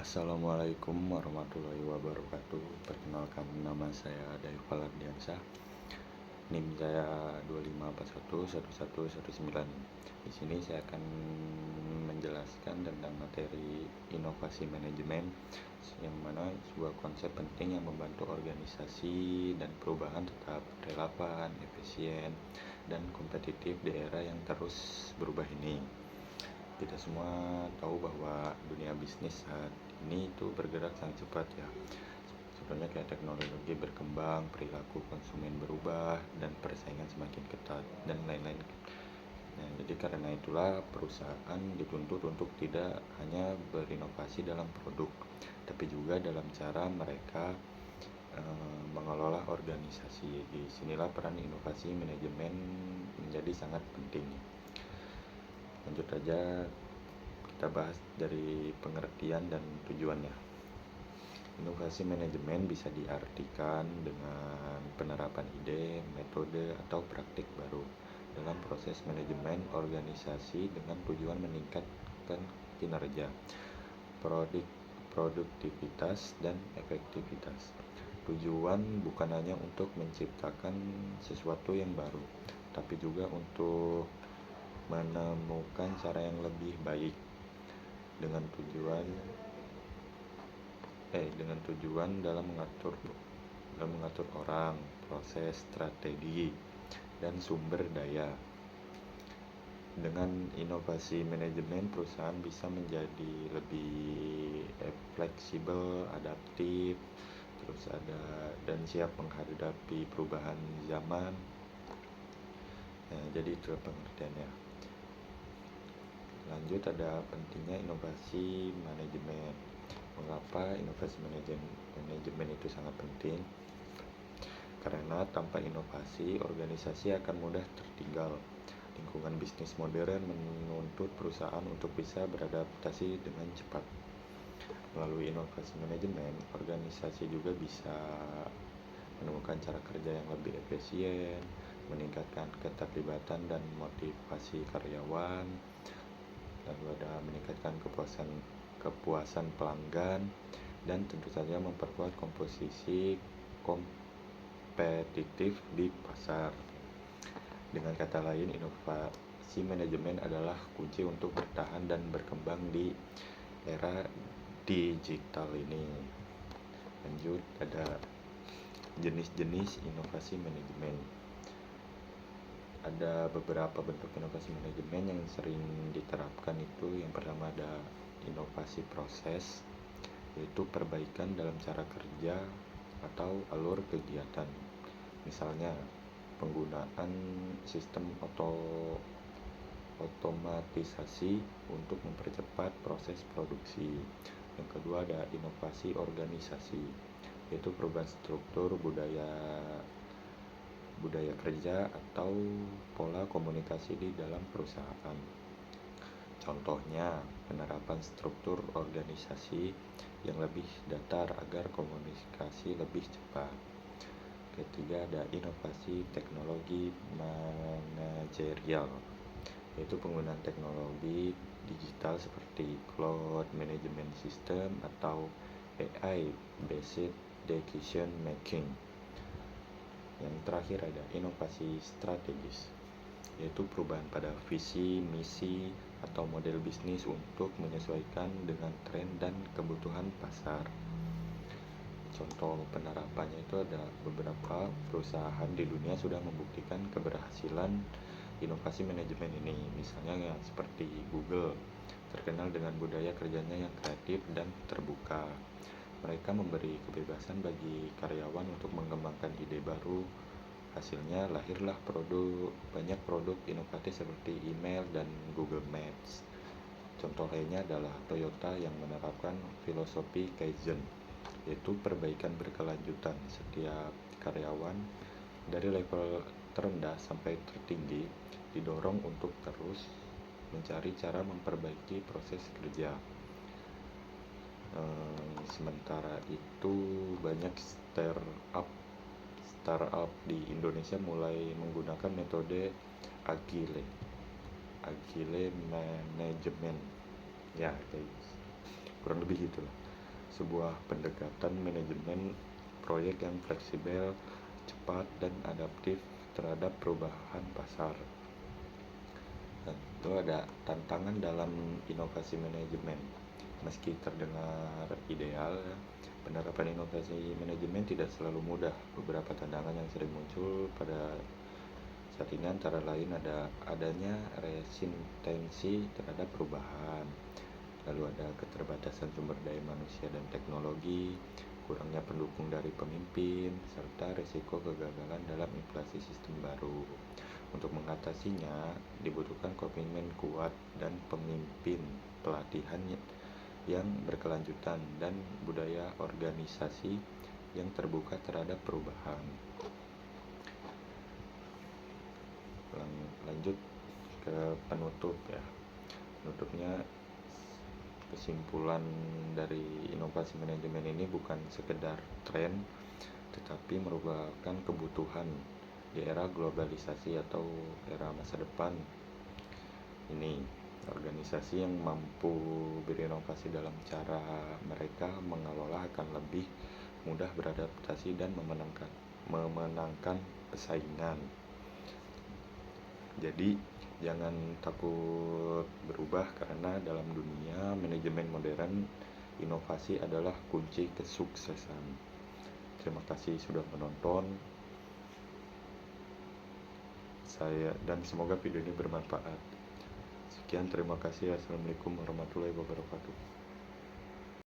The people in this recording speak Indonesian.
Assalamualaikum warahmatullahi wabarakatuh. Perkenalkan, nama saya Daifal Ardiansyah. NIM saya 25411119. Di sini saya akan menjelaskan tentang materi inovasi manajemen, yang mana sebuah konsep penting yang membantu organisasi dan perubahan tetap relevan, efisien, dan kompetitif di era yang terus berubah ini. Kita semua tahu bahwa dunia bisnis saat ini itu bergerak sangat cepat ya. Sebenarnya kayak teknologi berkembang, perilaku konsumen berubah, dan persaingan semakin ketat, dan lain-lain. Nah, jadi karena itulah perusahaan dituntut untuk tidak hanya berinovasi dalam produk, tapi juga dalam cara mereka mengelola organisasi. Di sinilah peran inovasi manajemen menjadi sangat penting. Lanjut aja, kita bahas dari pengertian dan tujuannya. Inovasi manajemen bisa diartikan dengan penerapan ide, metode, atau praktik baru dalam proses manajemen organisasi dengan tujuan meningkatkan kinerja, produktivitas, dan efektivitas. Tujuan bukan hanya untuk menciptakan sesuatu yang baru, tapi juga untuk menemukan cara yang lebih baik dengan tujuan dalam mengatur orang, proses, strategi, dan sumber daya. Dengan inovasi manajemen, perusahaan bisa menjadi lebih fleksibel, adaptif, dan siap menghadapi perubahan zaman. Nah, jadi itu pengertiannya. Lanjut, ada pentingnya inovasi manajemen. Mengapa inovasi manajemen itu sangat penting? Karena tanpa inovasi, organisasi akan mudah tertinggal. Lingkungan bisnis modern menuntut perusahaan untuk bisa beradaptasi dengan cepat. Melalui inovasi manajemen, organisasi juga bisa menemukan cara kerja yang lebih efisien, meningkatkan keterlibatan dan motivasi karyawan, lalu ada meningkatkan kepuasan pelanggan, dan tentu saja memperkuat komposisi kompetitif di pasar. Dengan kata lain, inovasi manajemen adalah kunci untuk bertahan dan berkembang di era digital ini. Lanjut, ada jenis-jenis inovasi manajemen. Ada beberapa bentuk inovasi manajemen yang sering diterapkan itu. Yang pertama ada inovasi proses, yaitu perbaikan dalam cara kerja atau alur kegiatan. Misalnya penggunaan sistem otomatisasi untuk mempercepat proses produksi. Yang kedua ada inovasi organisasi, yaitu perubahan struktur budaya kerja atau pola komunikasi di dalam perusahaan. Contohnya, penerapan struktur organisasi yang lebih datar agar komunikasi lebih cepat. Ketiga, ada inovasi teknologi manajerial, yaitu penggunaan teknologi digital seperti cloud management system atau AI based decision making. Yang terakhir ada inovasi strategis, yaitu perubahan pada visi, misi, atau model bisnis untuk menyesuaikan dengan tren dan kebutuhan pasar. Contoh penerapannya itu ada beberapa perusahaan di dunia sudah membuktikan keberhasilan inovasi manajemen ini. Misalnya seperti Google, terkenal dengan budaya kerjanya yang kreatif dan terbuka. Mereka memberi kebebasan bagi karyawan untuk mengembangkan ide baru. Hasilnya lahirlah banyak produk inovatif seperti email dan Google Maps. Contoh lainnya adalah Toyota yang menerapkan filosofi Kaizen, yaitu perbaikan berkelanjutan. Setiap karyawan dari level terendah sampai tertinggi didorong untuk terus mencari cara memperbaiki proses kerja. Sementara itu banyak startup di Indonesia mulai menggunakan metode agile manajemen, ya kurang lebih gitulah. sebuah pendekatan manajemen proyek yang fleksibel, cepat, dan adaptif terhadap perubahan pasar. Dan itu ada tantangan dalam inovasi manajemen. Meski terdengar ideal, penerapan inovasi manajemen tidak selalu mudah. Beberapa tantangan yang sering muncul pada saat ini antara lain adanya resistensi terhadap perubahan, lalu ada keterbatasan sumber daya manusia dan teknologi, kurangnya pendukung dari pemimpin, serta risiko kegagalan dalam inflasi sistem baru. Untuk mengatasinya, dibutuhkan komitmen kuat dan pemimpin, pelatihan yang berkelanjutan, dan budaya organisasi yang terbuka terhadap perubahan. Lanjut ke penutup ya. Penutupnya, kesimpulan dari inovasi manajemen ini bukan sekedar tren, tetapi merupakan kebutuhan di era globalisasi atau era masa depan. Ini organisasi yang mampu berinovasi dalam cara mereka mengelola akan lebih mudah beradaptasi dan memenangkan persaingan. Jadi jangan takut berubah, karena dalam dunia manajemen modern, inovasi adalah kunci kesuksesan. Terima kasih sudah menonton. Dan semoga video ini bermanfaat. Sekian, terima kasih. Assalamualaikum warahmatullahi wabarakatuh.